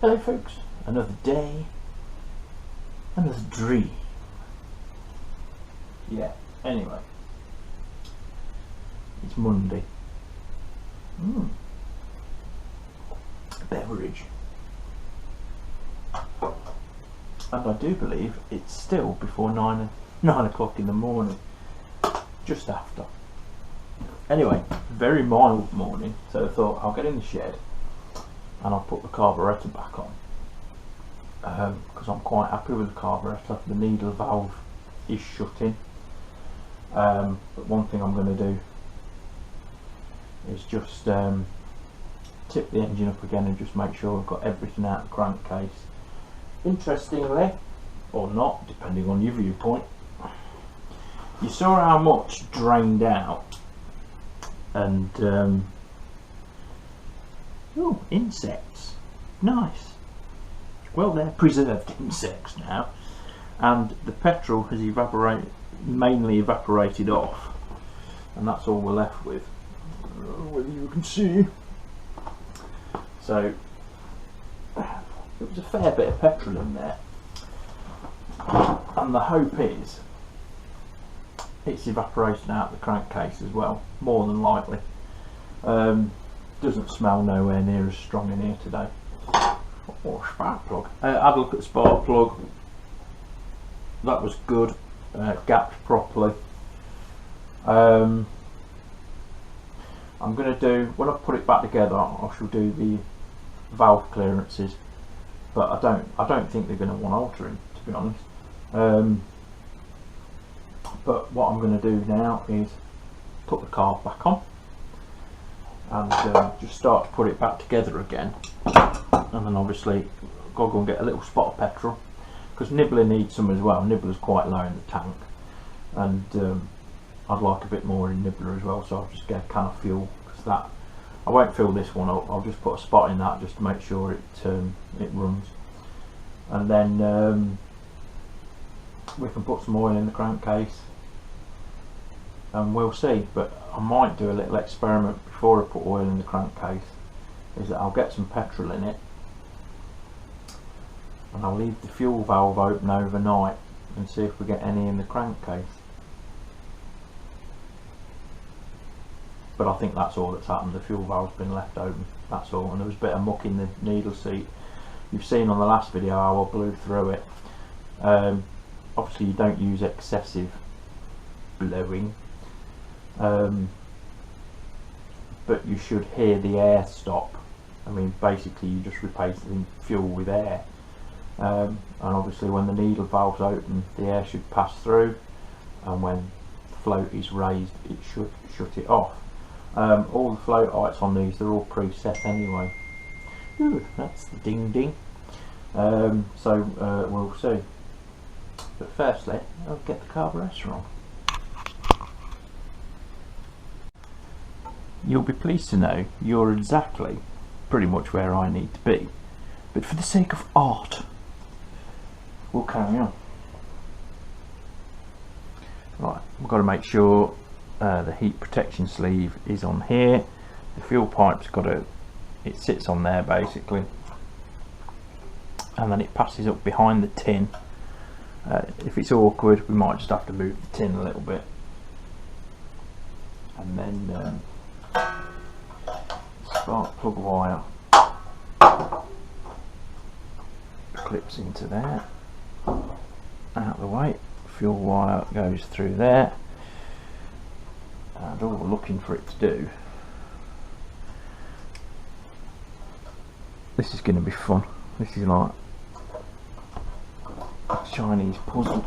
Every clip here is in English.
Hello folks, another day, another dream. Yeah, anyway, it's Monday. Beverage. And I do believe it's still before 9 o'clock in the morning, just after. Anyway, very mild morning, so I thought I'll get in the shed and I'll put the carburettor back on, because I'm quite happy with the carburettor. The needle valve is shutting, but one thing I'm going to do is just tip the engine up again and just make sure I've got everything out of the crankcase. Interestingly, or not, depending on your viewpoint, you saw how much drained out, and oh, insects, nice. Well, they're preserved insects now, and the petrol has mainly evaporated off, and that's all we're left with, whether you can see. So it was a fair bit of petrol in there, and the hope is it's evaporating out the crankcase as well, more than likely. Doesn't smell nowhere near as strong in here today. Or spark plug. Had a look at the spark plug. That was good. Gapped properly. I'm going to do, when I put it back together, I shall do the valve clearances, but I don't think they're going to want altering, to be honest. But what I'm going to do now is put the carb back on and just start to put it back together again, and then obviously got to go and get a little spot of petrol, because Nibbler needs some as well. Nibbler's quite low in the tank, and I'd like a bit more in Nibbler as well, so I'll just get a can of fuel, because that, I won't fill this one up, I'll just put a spot in that just to make sure it runs, and then we can put some oil in the crankcase and we'll see. But I might do a little experiment before I put oil in the crankcase, is that I'll get some petrol in it and I'll leave the fuel valve open overnight and see if we get any in the crankcase. But I think that's all that's happened. The fuel valve's been left open, that's all. And there was a bit of muck in the needle seat. You've seen on the last video how I blew through it. Obviously you don't use excessive blowing, but you should hear the air stop. I mean, basically you're just replacing fuel with air, and obviously when the needle valve's open, the air should pass through, and when the float is raised, it should shut it off. All the float heights on these, they're all preset anyway. Ooh, that's the ding ding. So we'll see. But firstly, I'll get the carburettor on. You'll be pleased to know you're exactly pretty much where I need to be, but for the sake of art, we'll carry on. Right, we've got to make sure the heat protection sleeve is on here. The fuel pipe's got to, it sits on there basically, and then it passes up behind the tin. If it's awkward, we might just have to move the tin a little bit, and then spark plug wire clips into there, out of the way. Fuel wire goes through there, and all we're looking for it to do, this is going to be fun. This is like Chinese puzzle.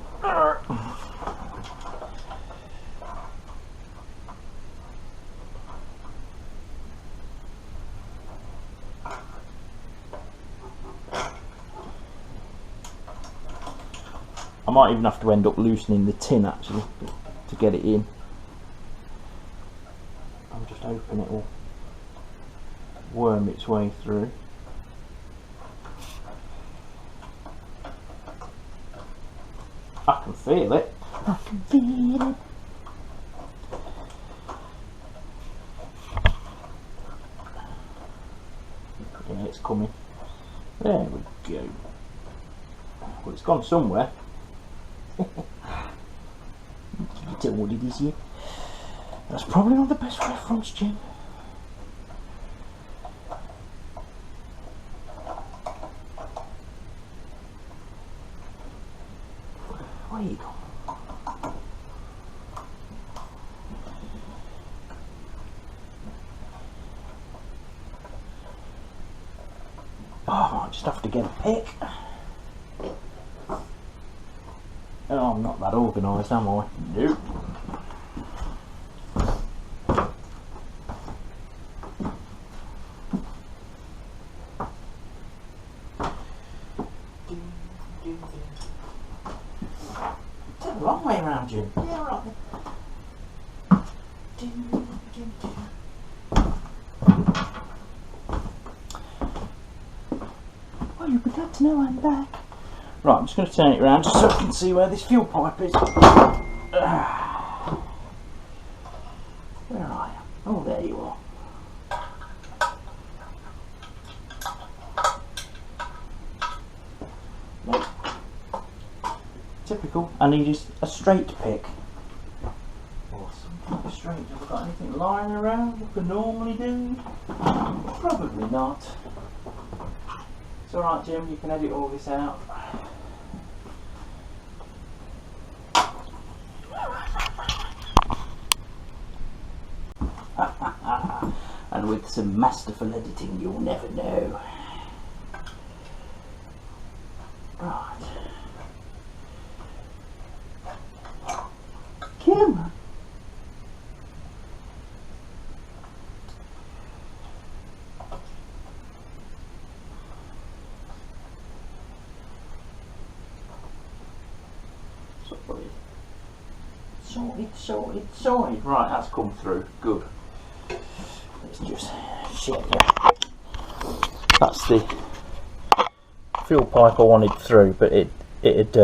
I might even have to end up loosening the tin actually to get it in. I'm just hoping it will worm its way through. I can feel it. I can feel it. Yeah, it's coming. There we go. Well, it's gone somewhere. You tell what it is here. That's probably not the best reference, Jim. Where you go? Oh, I might just have to get a pick. Oh, I'm not that organised, am I? Nope. Turn the wrong way around, Jim. Yeah, right. Well, you'll be glad to know I'm back. Right, I'm just going to turn it around just so I can see where this fuel pipe is. Where are you? Oh, there you are. Nope. Typical. I need a straight pick. Or something straight. Have I got anything lying around like I normally do? Probably not. It's alright, Jim, you can edit all this out. And with some masterful editing, you'll never know. Right. Camera. Sorted. Right, that's come through. Good. Let's just check it. That's the fuel pipe I wanted through, but it had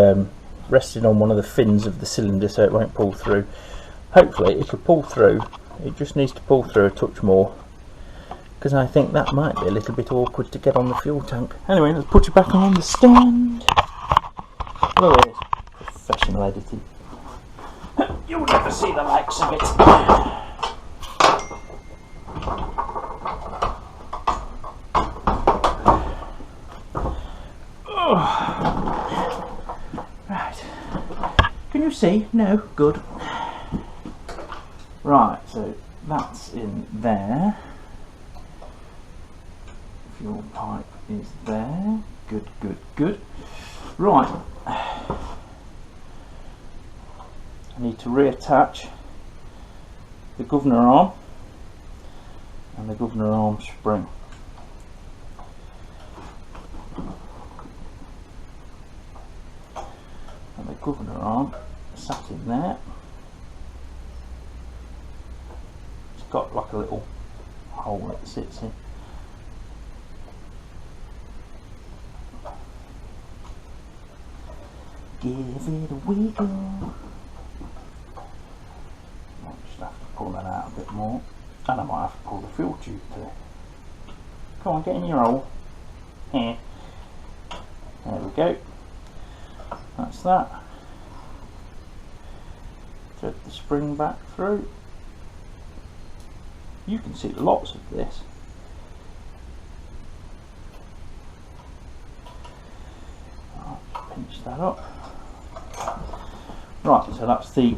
rested on one of the fins of the cylinder, so it won't pull through. Hopefully it'll pull through. It just needs to pull through a touch more, because I think that might be a little bit awkward to get on the fuel tank. Anyway, let's put it back on the stand. Well, it is professional editing. You'll never see the likes of it. Oh. Right. Can you see? No? Good. Right, so that's in there. Fuel pipe is there. Good. Right. I need to reattach the governor arm and the governor arm spring. And the governor arm sat in there. It's got like a little hole that it sits in. Give it a wiggle. Have to pull that out a bit more, and I might have to pull the fuel tube too. Come on, get in your hole. Here. There we go. That's that. Thread the spring back through. You can see lots of this. I'll pinch that up. Right, so that's the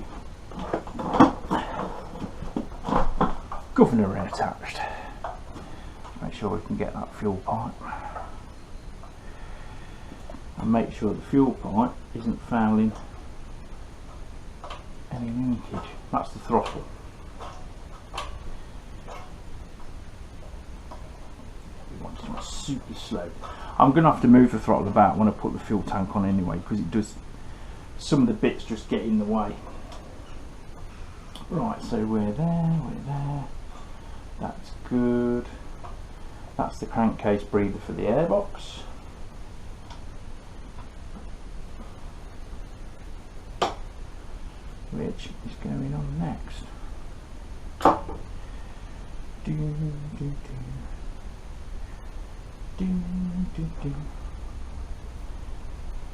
governor attached. Make sure we can get that fuel pipe, and make sure the fuel pipe isn't fouling any linkage. That's the throttle. We want it super slow. I'm going to have to move the throttle about when I put the fuel tank on anyway, because it does, some of the bits just get in the way. Right, so we're there. That's good. That's the crankcase breather for the airbox. Which is going on next. Ding, ding, ding.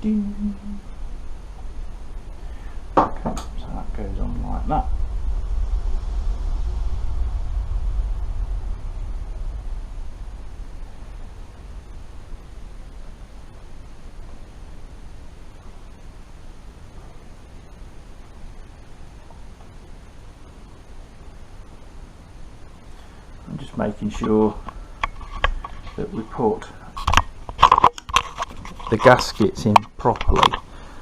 Ding. Okay, so that goes on like that. I'm just making sure that we put the gaskets in properly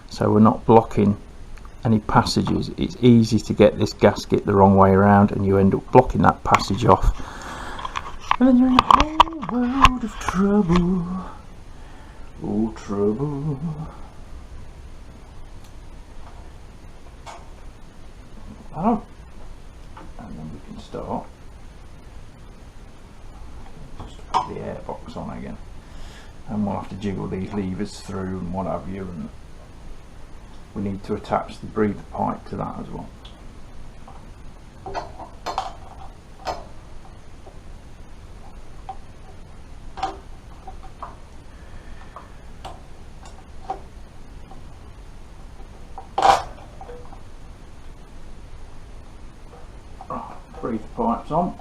so we're not blocking any passages. It's easy to get this gasket the wrong way around and you end up blocking that passage off, and then you're in a whole world of trouble. Oh, trouble. Oh, and then we can start. Just put the air box on again, and we'll have to jiggle these levers through and what have you, and we need to attach the breather pipe to that as well. Breather pipes on.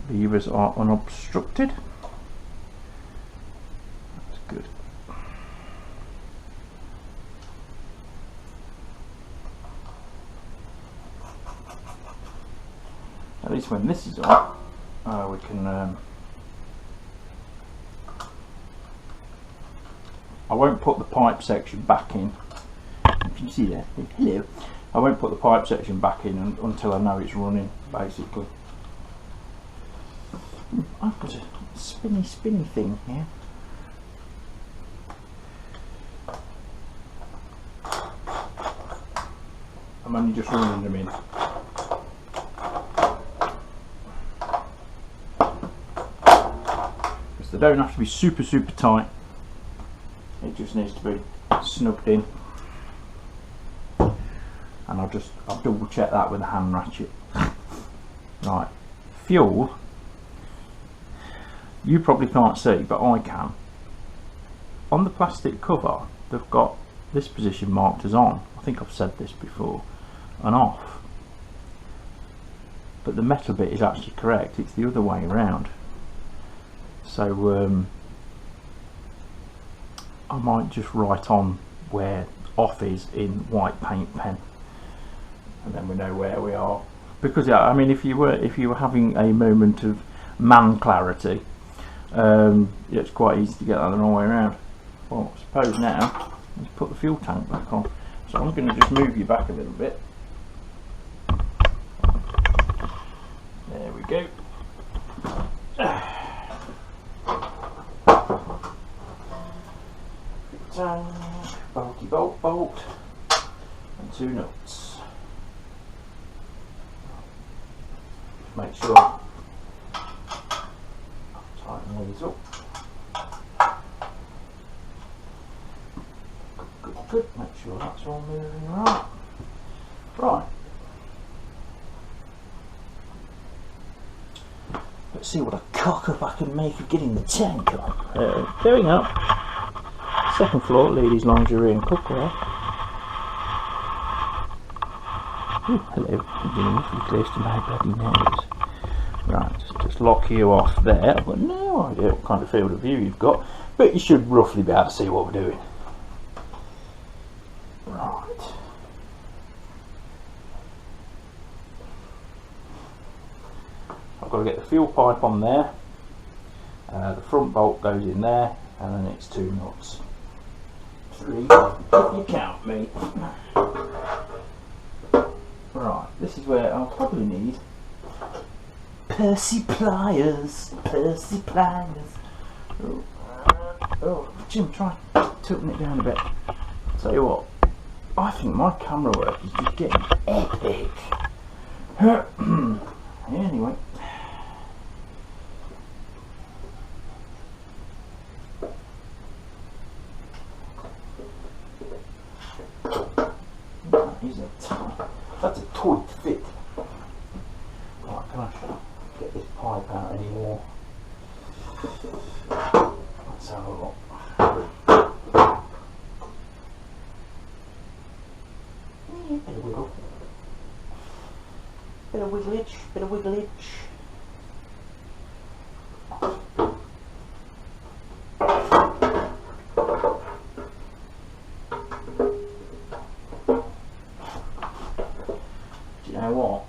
Levers are unobstructed. That's good. At least when this is on, we can. I won't put the pipe section back in. You can see there. Hello. I won't put the pipe section back in until I know it's running, basically. I've got a spinny thing here. I'm only just running them in. Because they don't have to be super tight. It just needs to be snugged in. And I'll double check that with a hand ratchet. Right, fuel. You probably can't see, but I can. On the plastic cover, they've got this position marked as on. I think I've said this before, and off. But the metal bit is actually correct. It's the other way around. So I might just write on where off is in white paint pen, and then we know where we are. Because yeah, I mean, if you were having a moment of man clarity, yeah, it's quite easy to get that the wrong way around. Well, I suppose now let's put the fuel tank back on. So I'm going to just move you back a little bit. There we go. Fuel tank, bolty bolt, and 2 nuts. Make sure tighten these up. Good. Make sure that's all moving right. Right. Let's see what a cock up I can make of getting the tank on. Going up. 2nd floor, ladies' lingerie and cookware. Ooh, hello. I'm getting awfully close to my bloody nose. Right, just lock you off there. I've got no idea what kind of field of view you've got, but you should roughly be able to see what we're doing. Right. I've got to get the fuel pipe on there. The front bolt goes in there, and then it's 2 nuts. 3, if you count me. Right, this is where I'll probably need Percy pliers. Oh, Jim, try tilting it down a bit. Tell you what, I think my camera work is just getting epic. Anyway. That's a tight fit. Right, can I get this Bit of wiggle. Bit of wigglage, bit of wigglage. Do you know what?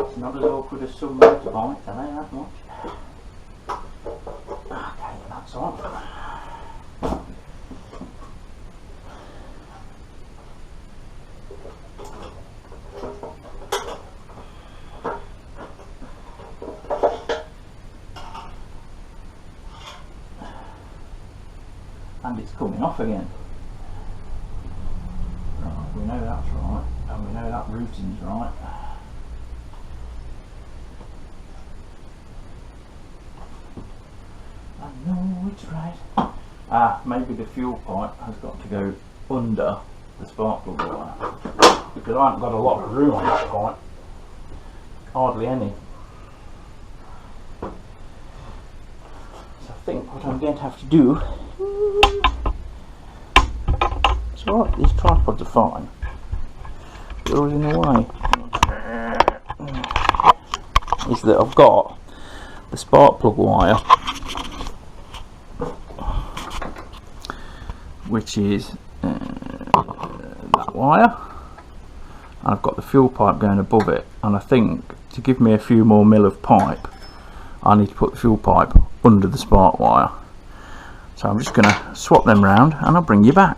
It's not as awkward as some motorbikes, I know that much. Okay, that's on. And it's coming off again. Right, we know that's right, and we know that routing's right. I know it's right. Ah, maybe the fuel pipe has got to go under the spark plug wire, because I haven't got a lot of room on that pipe. Hardly any. So I think what I'm going to have to do, it's alright, these tripods are fine, they're always in the way, is that I've got the spark plug wire, which is that wire, and I've got the fuel pipe going above it, and I think to give me a few more mil of pipe I need to put the fuel pipe under the spark wire. So I'm just going to swap them round and I'll bring you back.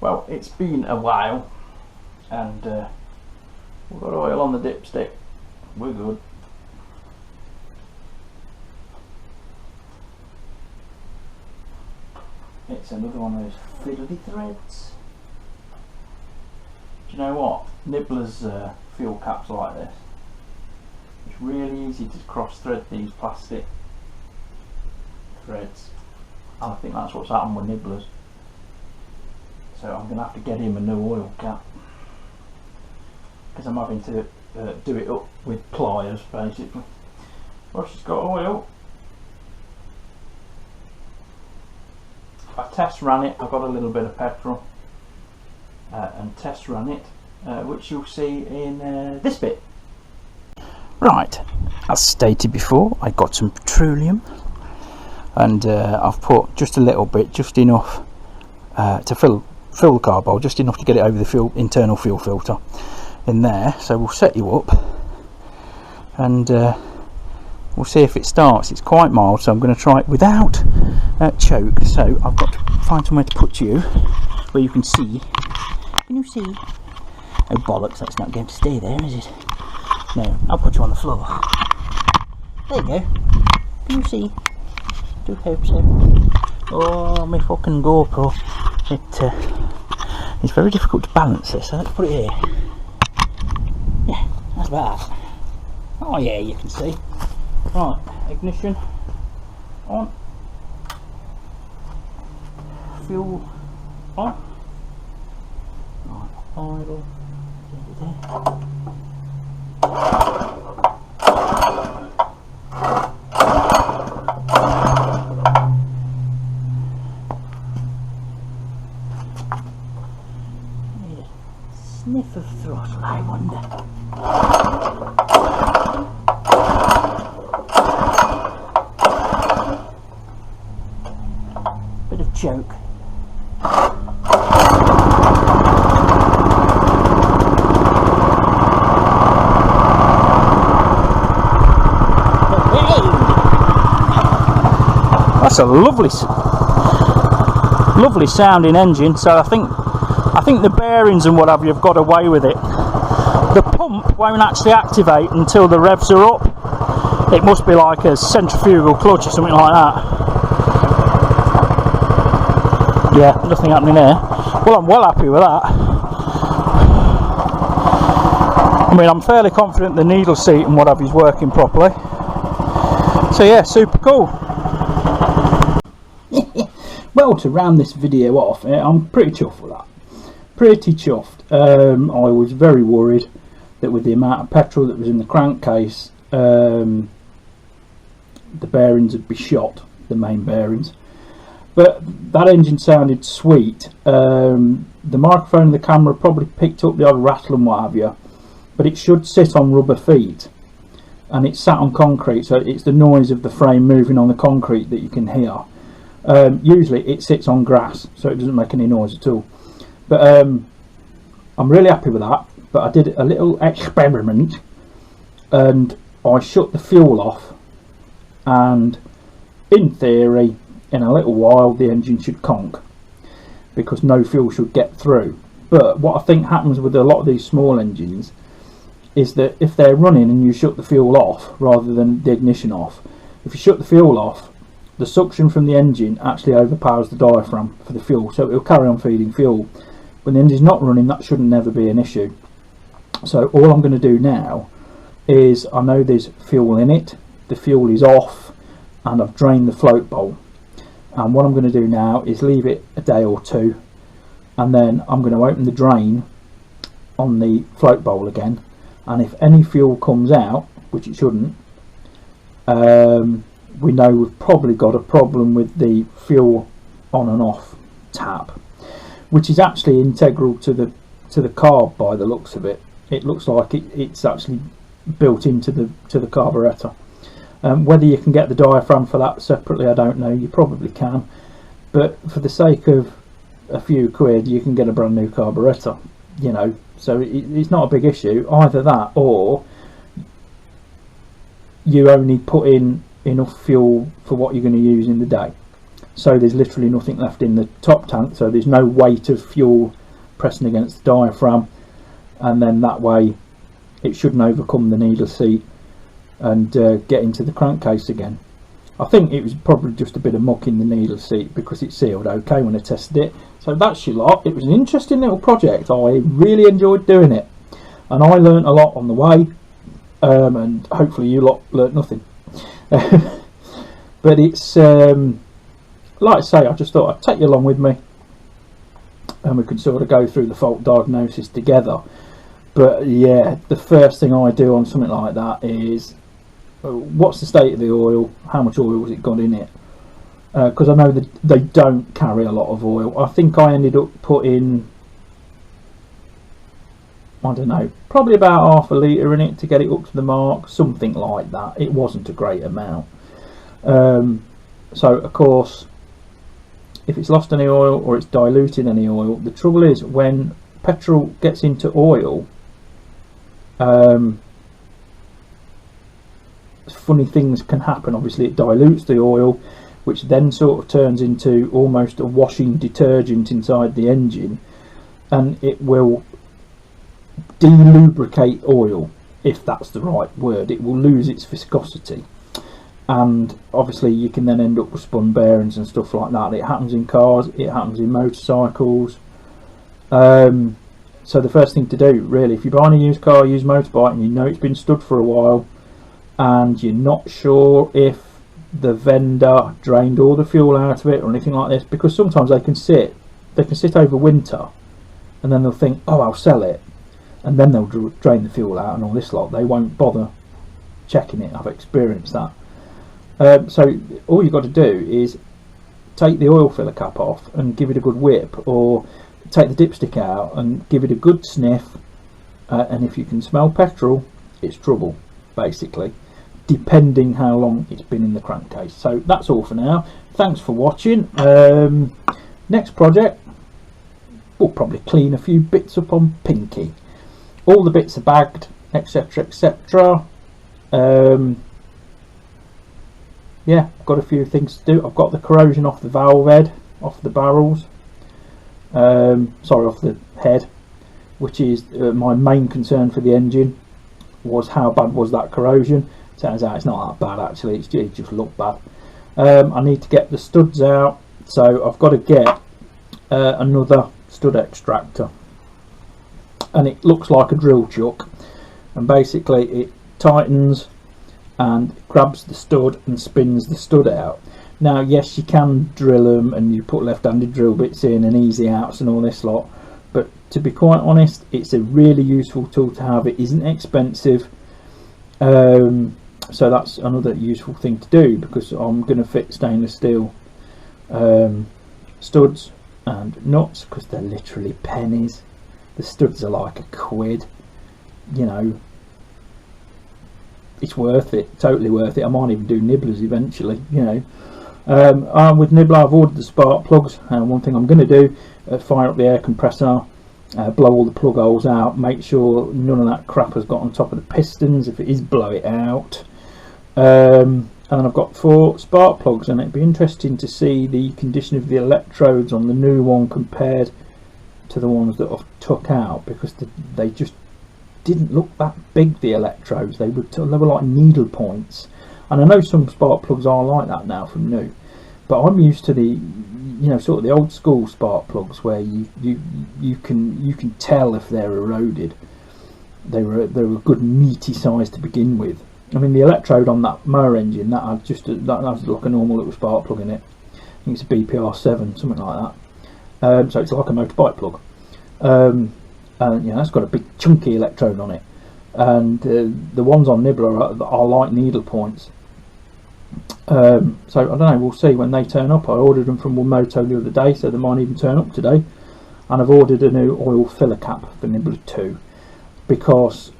Well, it's been a while and we've got oil on the dipstick, we're good. It's another one of those fiddly threads. Do you know what? Nibbler's fuel caps like this. It's really easy to cross thread these plastic threads. And I think that's what's happened with Nibbler's. So I'm going to have to get him a new oil cap. Because I'm having to do it up with pliers basically. Well, she's got oil. I test ran it, I got a little bit of petrol and test ran it, which you'll see in this bit. Right, as stated before, I got some petroleum and I've put just a little bit, just enough to fill the carb, just enough to get it over the internal fuel filter in there. So we'll set you up and we'll see if it starts. It's quite mild, so I'm going to try it without choke. So I've got to find somewhere to put you where you can see. Can you see? Oh bollocks, that's not going to stay there, is it? No, I'll put you on the floor. There you go. Can you see? Do hope so. Oh, my fucking GoPro. It's very difficult to balance this, so let's put it here. Yeah, that's about that. Oh yeah, you can see. Right, ignition on, fuel on, right, idle, there. Need a sniff of throttle, I wonder. Bit of choke. That's a lovely sounding engine. So I think the bearings and what have you have got away with it. The pump won't actually activate until the revs are up. It must be like a centrifugal clutch or something like that. Yeah, nothing happening there. Well, I'm well happy with that. I mean, I'm fairly confident the needle seat and what have you is working properly. So yeah, super cool. Well, to round this video off, I'm pretty chuffed with that. Pretty chuffed. I was very worried that with the amount of petrol that was in the crankcase, the bearings would be shot, the main bearings. But that engine sounded sweet. The microphone and the camera probably picked up the odd rattle and what have you, but it should sit on rubber feet, and it's sat on concrete, so it's the noise of the frame moving on the concrete that you can hear. Usually it sits on grass, so it doesn't make any noise at all. But I'm really happy with that. But I did a little experiment, and I shut the fuel off, and in theory in a little while the engine should conk, because no fuel should get through. But what I think happens with a lot of these small engines is that if they're running and you shut the fuel off rather than the ignition off, if you shut the fuel off, the suction from the engine actually overpowers the diaphragm for the fuel, so it will carry on feeding fuel. When the engine's not running, that shouldn't never be an issue. So all I'm going to do now is, I know there's fuel in it, the fuel is off, and I've drained the float bowl. And what I'm going to do now is leave it a day or two, and then I'm going to open the drain on the float bowl again, and if any fuel comes out, which it shouldn't, we know we've probably got a problem with the fuel on and off tap, which is actually integral to the carb by the looks of it. It looks like it's actually built into the carburetor. Whether you can get the diaphragm for that separately, I don't know. You probably can, but for the sake of a few quid, you can get a brand new carburetor, you know. So it's not a big issue. Either that, or you only put in enough fuel for what you're going to use in the day. So there's literally nothing left in the top tank, so there's no weight of fuel pressing against the diaphragm, and then that way it shouldn't overcome the needle seat and get into the crankcase again. I think it was probably just a bit of muck in the needle seat, because it sealed okay when I tested it. So that's your lot. It was an interesting little project. I really enjoyed doing it, and I learnt a lot on the way, and hopefully you lot learnt nothing. But it's like I say, I just thought I'd take you along with me, and we could sort of go through the fault diagnosis together. But yeah, the first thing I do on something like that is, what's the state of the oil, how much oil has it got in it, because I know that they don't carry a lot of oil. I think I ended up putting, I don't know, probably about half a litre in it to get it up to the mark, something like that. It wasn't a great amount. So of course, if it's lost any oil or it's diluted any oil, the trouble is when petrol gets into oil, funny things can happen. Obviously it dilutes the oil, which then sort of turns into almost a washing detergent inside the engine, and it will delubricate oil, if that's the right word. It will lose its viscosity, and obviously you can then end up with spun bearings and stuff like that. It happens in cars, it happens in motorcycles. So the first thing to do, really, if you're buying a used car, used motorbike, and you know it's been stood for a while, and you're not sure if the vendor drained all the fuel out of it or anything like this, because sometimes they can sit over winter, and then they'll think, oh, I'll sell it, and then they'll drain the fuel out and all this lot. They won't bother checking it. I've experienced that. So all you've got to do is take the oil filler cap off and give it a good whip, or take the dipstick out and give it a good sniff, and if you can smell petrol, it's trouble, basically, depending how long it's been in the crankcase. So that's all for now. Thanks for watching. Next project, we'll probably clean a few bits up on Pinky. All the bits are bagged, etc, etc. Yeah, I've got a few things to do. I've got the corrosion off the valve head, off the barrels, sorry, off the head, which is my main concern for the engine, was how bad was that corrosion. Turns out it's not that bad actually, it just looked bad. I need to get the studs out, so I've got to get another stud extractor, and it looks like a drill chuck, and basically it tightens and grabs the stud and spins the stud out. Now yes, you can drill them and you put left-handed drill bits in and easy outs and all this lot, but to be quite honest, it's a really useful tool to have. It isn't expensive, so that's another useful thing to do, because I'm going to fit stainless steel studs and nuts, because they're literally pennies. The studs are like £1, you know. It's worth it, totally worth it. I might even do nibblers eventually, you know. With nibbler, I've ordered the spark plugs. One thing I'm going to do, fire up the air compressor, blow all the plug holes out, make sure none of that crap has got on top of the pistons. If it is, blow it out. And then I've got 4 spark plugs, and it'd be interesting to see the condition of the electrodes on the new one compared to the ones that I've took out, because they just didn't look that big, the electrodes. They were like needle points, and I know some spark plugs are like that now from new, but I'm used to the, you know, sort of the old school spark plugs where you can tell if they're eroded. They were a good meaty size to begin with. I mean, the electrode on that mower engine, that had that was like a normal little spark plug in it. I think it's a BPR7, something like that. So it's like a motorbike plug. And you know, that's got a big chunky electrode on it, and the ones on Nibbler are like needle points. So I don't know, we'll see when they turn up. I ordered them from Moto the other day, so they might even turn up today. And I've ordered a new oil filler cap for Nibbler 2, because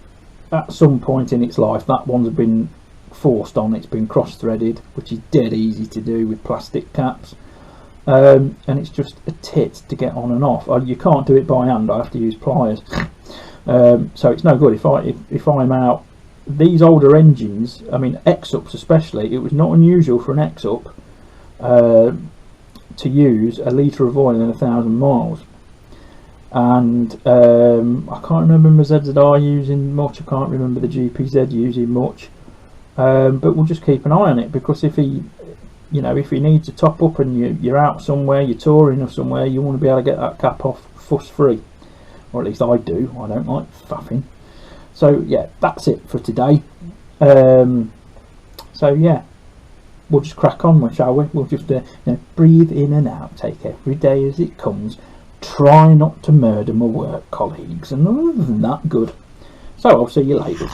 at some point in its life that one's been forced on, it's been cross threaded, which is dead easy to do with plastic caps. And it's just a tit to get on and off. You can't do it by hand, I have to use pliers. So it's no good if I'm out. These older engines, I mean X-Ups especially, it was not unusual for an X-Up to use a litre of oil in 1,000 miles. And I can't remember my ZZR using much, I can't remember the GPZ using much, but we'll just keep an eye on it, because if he needs a top up and you're out somewhere, you're touring or somewhere, you want to be able to get that cap off fuss free, or at least I do. I don't like faffing. So yeah, that's it for today. So yeah, we'll just crack on, shall we? We'll just breathe in and out, take every day as it comes, try not to murder my work colleagues, and other than that, good. So I'll see you later.